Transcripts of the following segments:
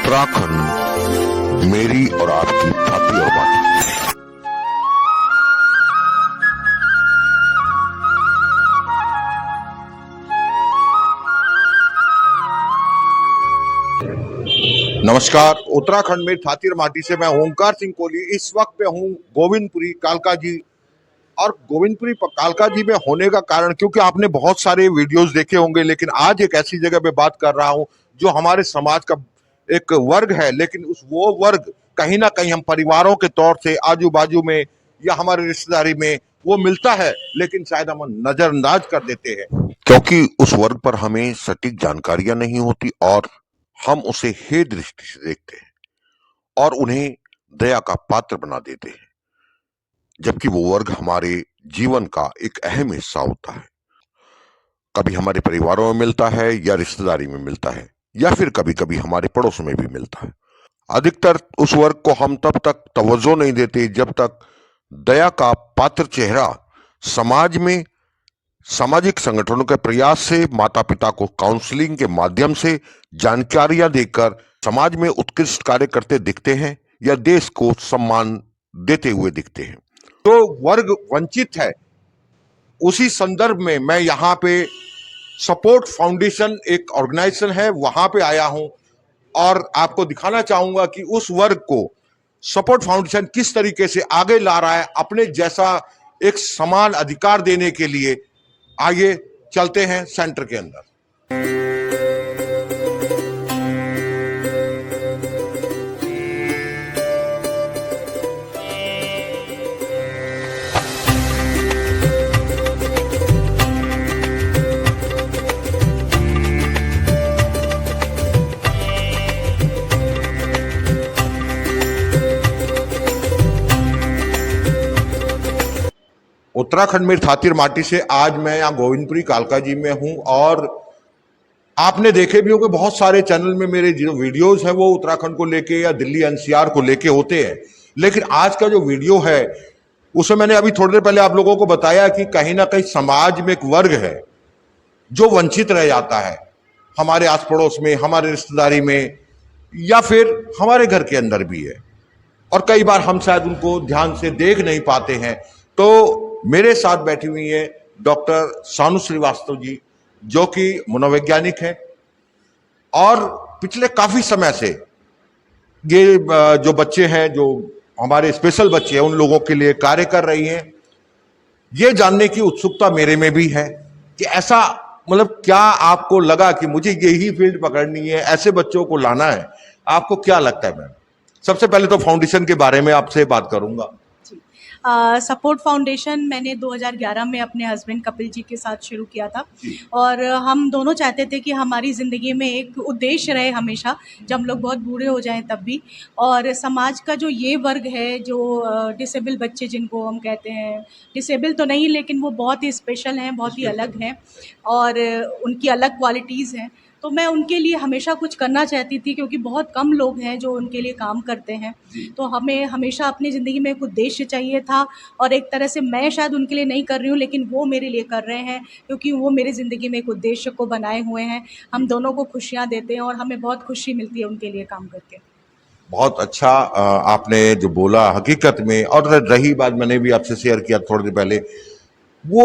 उत्तराखंड मेरी और आपकी भाभी और बाकी। नमस्कार, उत्तराखंड में थातिर माटी से मैं ओंकार सिंह कोहली इस वक्त पे हूँ गोविंदपुरी कालका जी। और गोविंदपुरी कालका जी में होने का कारण क्योंकि आपने बहुत सारे वीडियोस देखे होंगे, लेकिन आज एक ऐसी जगह पे बात कर रहा हूँ जो हमारे समाज का एक वर्ग है, लेकिन उस वो वर्ग कहीं ना कहीं हम परिवारों के तौर से आजू बाजू में या हमारे रिश्तेदारी में वो मिलता है, लेकिन शायद हम नजरअंदाज कर देते हैं क्योंकि उस वर्ग पर हमें सटीक जानकारियां नहीं होती और हम उसे हे दृष्टि से देखते हैं और उन्हें दया का पात्र बना देते हैं, जबकि वो वर्ग हमारे जीवन का एक अहम हिस्सा होता है। कभी हमारे परिवारों में मिलता है या रिश्तेदारी में मिलता है या फिर कभी कभी हमारे पड़ोस में भी मिलता है। अधिकतर उस वर्ग को हम तब तक तवज्जो नहीं देते जब तक दया का पात्र चेहरा समाज में सामाजिक संगठनों के प्रयास से माता पिता को काउंसलिंग के माध्यम से जानकारियां देकर समाज में उत्कृष्ट कार्य करते दिखते हैं या देश को सम्मान देते हुए दिखते हैं। तो वर्ग वंचित है, उसी संदर्भ में मैं यहाँ पे सपोर्ट फाउंडेशन एक ऑर्गेनाइजेशन है वहां पे आया हूं और आपको दिखाना चाहूंगा कि उस वर्ग को सपोर्ट फाउंडेशन किस तरीके से आगे ला रहा है अपने जैसा एक समान अधिकार देने के लिए। आइए चलते हैं सेंटर के अंदर। उत्तराखंड में थातिर माटी से आज मैं यहाँ गोविंदपुरी कालका जी में हूँ और आपने देखे भी होंगे बहुत सारे चैनल में मेरे जो वीडियोस हैं वो उत्तराखंड को लेके या दिल्ली एनसीआर को लेके होते हैं, लेकिन आज का जो वीडियो है उसमें मैंने अभी थोड़ी देर पहले आप लोगों को बताया कि कहीं ना कहीं समाज में एक वर्ग है जो वंचित रह जाता है हमारे आस पड़ोस में, हमारे रिश्तेदारी में या फिर हमारे घर के अंदर भी है और कई बार हम शायद उनको ध्यान से देख नहीं पाते हैं। तो मेरे साथ बैठी हुई है डॉक्टर सानू श्रीवास्तव जी जो कि मनोवैज्ञानिक है और पिछले काफी समय से ये जो बच्चे हैं, जो हमारे स्पेशल बच्चे हैं, उन लोगों के लिए कार्य कर रही हैं। ये जानने की उत्सुकता मेरे में भी है कि ऐसा मतलब क्या आपको लगा कि मुझे यही फील्ड पकड़नी है, ऐसे बच्चों को लाना है, आपको क्या लगता है मैम? सबसे पहले तो फाउंडेशन के बारे में आपसे बात करूंगा। सपोर्ट फाउंडेशन मैंने 2011 में अपने हस्बैंड कपिल जी के साथ शुरू किया था और हम दोनों चाहते थे कि हमारी ज़िंदगी में एक उद्देश्य रहे हमेशा, जब हम लोग बहुत बूढ़े हो जाएं तब भी। और समाज का जो ये वर्ग है जो डिसेबल बच्चे जिनको हम कहते हैं, डिसेबल तो नहीं लेकिन वो बहुत ही स्पेशल हैं, बहुत ही अलग हैं और उनकी अलग क्वालिटीज़ हैं, तो मैं उनके लिए हमेशा कुछ करना चाहती थी क्योंकि बहुत कम लोग हैं जो उनके लिए काम करते हैं। तो हमें हमेशा अपनी ज़िंदगी में एक उद्देश्य चाहिए था और एक तरह से मैं शायद उनके लिए नहीं कर रही हूँ लेकिन वो मेरे लिए कर रहे हैं क्योंकि वो मेरी ज़िंदगी में एक उद्देश्य को बनाए हुए हैं। हम दोनों को खुशियाँ देते हैं और हमें बहुत खुशी मिलती है उनके लिए काम करके। बहुत अच्छा आपने जो बोला हकीकत में, और रही बात मैंने भी आपसे शेयर किया थोड़ी देर पहले, वो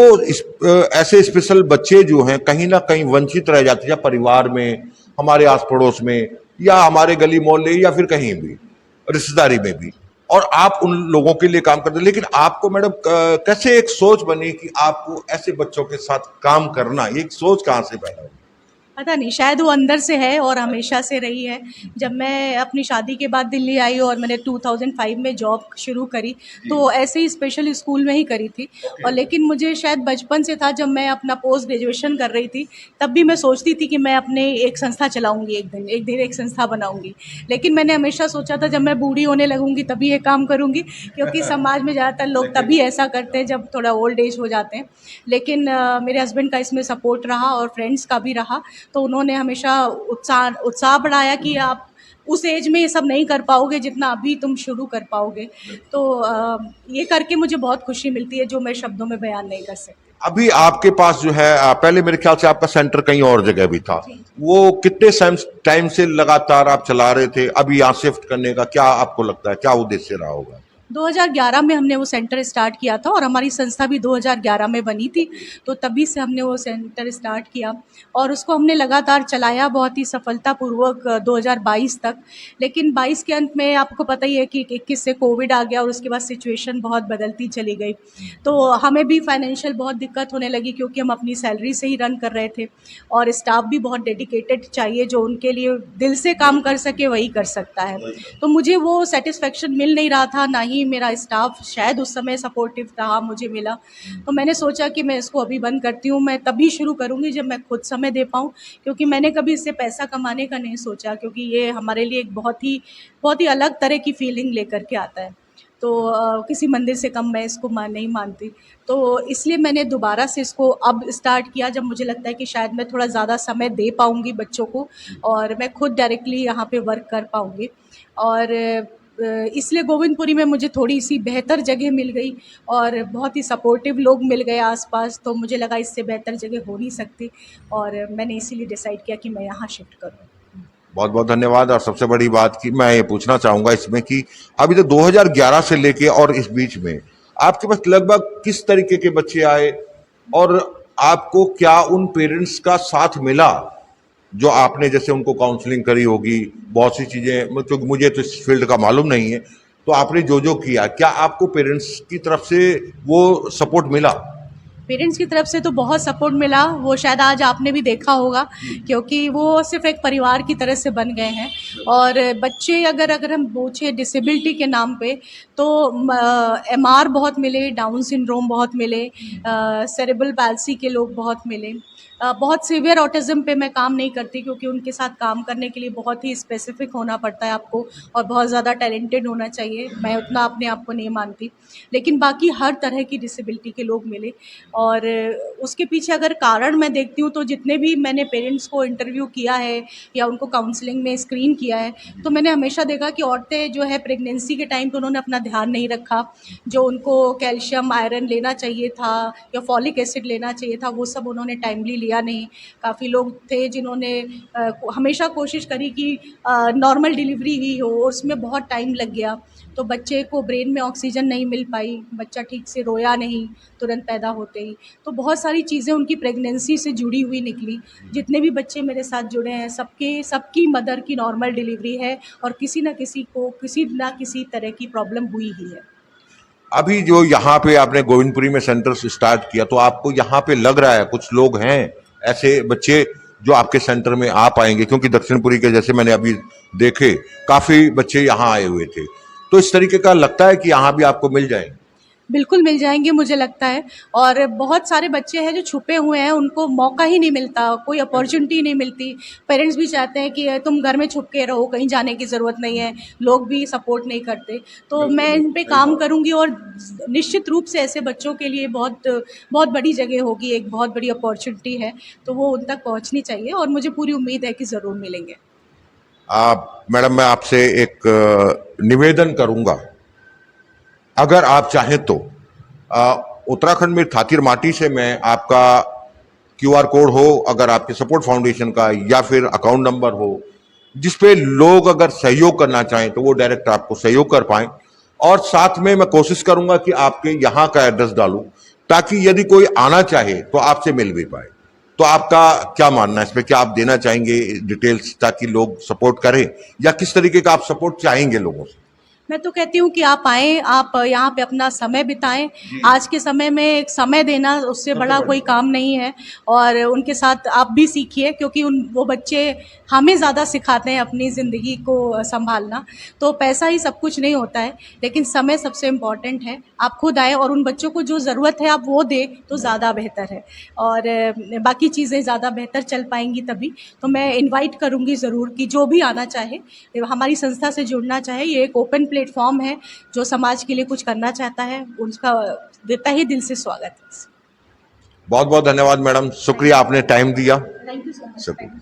ऐसे स्पेशल बच्चे जो हैं कहीं ना कहीं वंचित रह जाते हैं परिवार में, हमारे आस पड़ोस में या हमारे गली मोहल्ले या फिर कहीं भी रिश्तेदारी में भी, और आप उन लोगों के लिए काम करते हैं। लेकिन आपको मैडम कैसे एक सोच बनी कि आपको ऐसे बच्चों के साथ काम करना, ये सोच कहाँ से पैदा हुई? पता नहीं, शायद वो अंदर से है और हमेशा से रही है। जब मैं अपनी शादी के बाद दिल्ली आई और मैंने 2005 में जॉब शुरू करी तो ऐसे ही स्पेशल स्कूल में ही करी थी और लेकिन मुझे शायद बचपन से था, जब मैं अपना पोस्ट ग्रेजुएशन कर रही थी तब भी मैं सोचती थी कि मैं अपने एक संस्था चलाऊँगी, एक दिन एक संस्था बनाऊँगी। लेकिन मैंने हमेशा सोचा था जब मैं बूढ़ी होने लगूँगी तभी ये काम करूँगी, क्योंकि समाज में ज़्यादातर लोग तभी ऐसा करते हैं जब थोड़ा ओल्ड एज हो जाते हैं। लेकिन मेरे हस्बैंड का इसमें सपोर्ट रहा और फ्रेंड्स का भी रहा, तो उन्होंने हमेशा उत्साह बढ़ाया कि आप उस एज में ये सब नहीं कर पाओगे जितना अभी तुम शुरू कर पाओगे। तो ये करके मुझे बहुत खुशी मिलती है जो मैं शब्दों में बयान नहीं कर सकती। अभी आपके पास जो है पहले मेरे ख्याल से आपका सेंटर कहीं और जगह भी था, जी। वो कितने टाइम से लगातार आप चला रहे थे? अभी यहाँ शिफ्ट करने का क्या आपको लगता है, क्या उद्देश्य रहा होगा? 2011 में हमने वो सेंटर स्टार्ट किया था और हमारी संस्था भी 2011 में बनी थी, तो तभी से हमने वो सेंटर स्टार्ट किया और उसको हमने लगातार चलाया बहुत ही सफलतापूर्वक 2022 तक। लेकिन 22 के अंत में आपको पता ही है कि 21 से कोविड आ गया और उसके बाद सिचुएशन बहुत बदलती चली गई। तो हमें भी फाइनेंशियल बहुत दिक्कत होने लगी क्योंकि हम अपनी सैलरी से ही रन कर रहे थे और स्टाफ भी बहुत डेडिकेटेड चाहिए, जो उनके लिए दिल से काम कर सके वही कर सकता है। तो मुझे वो सेटिस्फेक्शन मिल नहीं रहा था, ना ही मेरा स्टाफ शायद उस समय सपोर्टिव था मुझे मिला। तो मैंने सोचा कि मैं इसको अभी बंद करती हूँ, मैं तभी शुरू करूँगी जब मैं खुद समय दे पाऊँ, क्योंकि मैंने कभी इससे पैसा कमाने का नहीं सोचा, क्योंकि ये हमारे लिए एक बहुत ही अलग तरह की फीलिंग लेकर के आता है। तो किसी मंदिर से कम मैं इसको नहीं मानती। तो इसलिए मैंने दोबारा से इसको अब स्टार्ट किया जब मुझे लगता है कि शायद मैं थोड़ा ज़्यादा समय दे पाऊँगी बच्चों को और मैं खुद डायरेक्टली यहाँ पे वर्क कर पाऊँगी। और इसलिए गोविंदपुरी में मुझे थोड़ी-सी बेहतर जगह मिल गई और बहुत ही सपोर्टिव लोग मिल गए आस-पास, तो मुझे लगा इससे बेहतर जगह हो नहीं सकती और मैंने इसीलिए डिसाइड किया कि मैं यहाँ शिफ्ट करूँ। बहुत बहुत धन्यवाद। और सबसे बड़ी बात कि मैं ये पूछना चाहूंगा इसमें कि अभी तो 2011 से लेके और इस बीच में आपके पास लगभग किस तरीके के बच्चे आए और आपको क्या उन पेरेंट्स का साथ मिला जो आपने जैसे उनको काउंसलिंग करी होगी, बहुत सी चीजें, क्योंकि मुझे तो इस फील्ड का मालूम नहीं है, तो आपने जो जो किया, क्या आपको पेरेंट्स की तरफ से वो सपोर्ट मिला? पेरेंट्स की तरफ से तो बहुत सपोर्ट मिला, वो शायद आज आपने भी देखा होगा, क्योंकि वो सिर्फ एक परिवार की तरह से बन गए हैं। और बच्चे अगर हम पूछे डिसेबिलिटी के नाम पे, तो एमआर बहुत मिले, डाउन सिंड्रोम बहुत मिले, सेरेब्रल पैल्सी के लोग बहुत मिले। बहुत सीवियर ऑटिज्म पे मैं काम नहीं करती, क्योंकि उनके साथ काम करने के लिए बहुत ही स्पेसिफिक होना पड़ता है आपको और बहुत ज़्यादा टैलेंटेड होना चाहिए, मैं उतना अपने आप को नहीं मानती। लेकिन बाकी हर तरह की डिसेबिलिटी के लोग मिले और उसके पीछे अगर कारण मैं देखती हूँ, तो जितने भी मैंने पेरेंट्स को इंटरव्यू किया है या उनको काउंसलिंग में स्क्रीन किया है, तो मैंने हमेशा देखा कि औरतें जो है प्रेगनेंसी के टाइम पे उन्होंने अपना ध्यान नहीं रखा। जो उनको कैल्शियम, आयरन लेना चाहिए था या फॉलिक एसिड लेना चाहिए था, वो सब उन्होंने टाइमली लिया नहीं। काफ़ी लोग थे जिन्होंने हमेशा कोशिश करी कि नॉर्मल डिलीवरी ही हो, उसमें बहुत टाइम लग गया, तो बच्चे को ब्रेन में ऑक्सीजन नहीं मिल पाई, बच्चा ठीक से रोया नहीं तुरंत पैदा होते ही। तो बहुत सारी चीज़ें उनकी प्रेगनेंसी से जुड़ी हुई निकली। जितने भी बच्चे मेरे साथ जुड़े हैं, सबकी मदर की नॉर्मल डिलीवरी है और किसी न किसी को किसी न किसी तरह की प्रॉब्लम हुई ही है। अभी जो यहाँ पे आपने गोविंदपुरी में सेंटर स्टार्ट किया, तो आपको यहाँ पे लग रहा है कुछ लोग हैं ऐसे बच्चे जो आपके सेंटर में आ पाएंगे? क्योंकि दक्षिणपुरी के जैसे मैंने अभी देखे काफी बच्चे यहाँ आए हुए थे, तो इस तरीके का लगता है कि यहाँ भी आपको मिल जाएंगे? बिल्कुल मिल जाएँगे मुझे लगता है। और बहुत सारे बच्चे हैं जो छुपे हुए हैं, उनको मौका ही नहीं मिलता, कोई अपॉर्च्युनिटी नहीं मिलती। पेरेंट्स भी चाहते हैं कि तुम घर में छुप के रहो, कहीं जाने की ज़रूरत नहीं है, लोग भी सपोर्ट नहीं करते। तो मैं इन पे काम करूँगी और निश्चित रूप से ऐसे बच्चों के लिए बहुत बहुत बड़ी जगह होगी, एक बहुत बड़ी अपॉर्च्युनिटी है, तो वो उन तक पहुँचनी चाहिए और मुझे पूरी उम्मीद है कि ज़रूर मिलेंगे। मैडम, मैं आपसे एक निवेदन करूंगा, अगर आप चाहें तो उत्तराखंड में थातिर माटी से मैं आपका क्यूआर कोड हो, अगर आपके सपोर्ट फाउंडेशन का, या फिर अकाउंट नंबर हो, जिसपे लोग अगर सहयोग करना चाहें तो वो डायरेक्ट आपको सहयोग कर पाएं। और साथ में मैं कोशिश करूंगा कि आपके यहाँ का एड्रेस डालूं, ताकि यदि कोई आना चाहे तो आपसे मिल भी पाए। तो आपका क्या मानना है इस पे? क्या आप देना चाहेंगे डिटेल्स, ताकि लोग सपोर्ट करें, या किस तरीके का आप सपोर्ट चाहेंगे लोगों से? मैं तो कहती हूँ कि आप आएँ, आप यहाँ पे अपना समय बिताएँ। आज के समय में एक समय देना, उससे बड़ा कोई काम नहीं है और उनके साथ आप भी सीखिए, क्योंकि वो बच्चे हमें ज़्यादा सिखाते हैं अपनी ज़िंदगी को सँभालना। तो पैसा ही सब कुछ नहीं होता है, लेकिन समय सबसे इम्पोर्टेंट है। आप खुद आएँ और उन बच्चों को जो ज़रूरत है आप वो दें, तो ज़्यादा बेहतर है और बाकी चीज़ें ज़्यादा बेहतर चल पाएँगी तभी। तो मैं इनवाइट करूँगी ज़रूर कि जो भी आना चाहे, हमारी संस्था से जुड़ना चाहे, ये एक ओपन प्लेटफॉर्म है, जो समाज के लिए कुछ करना चाहता है उसका देता ही दिल से स्वागत है। बहुत बहुत धन्यवाद मैडम, शुक्रिया आपने टाइम दिया। Thank you so much. शुक्रिया।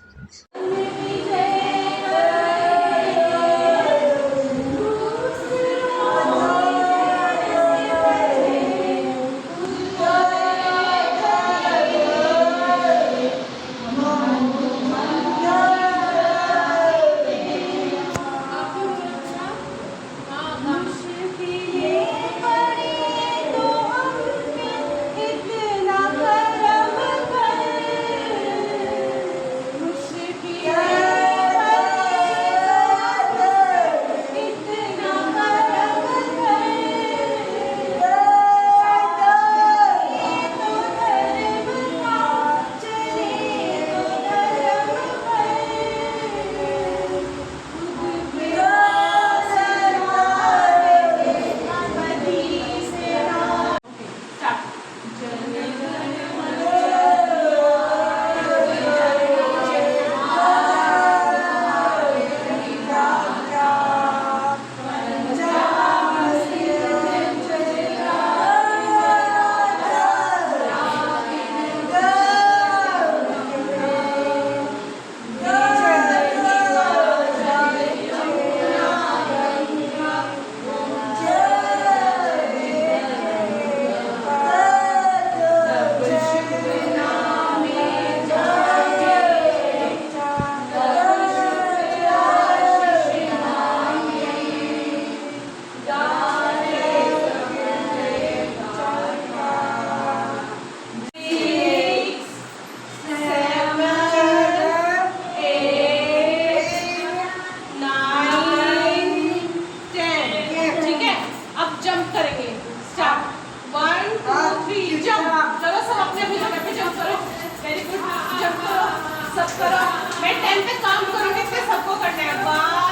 करो, मैं 10 पे काउंट करूंगी फिर सबको करना है। 1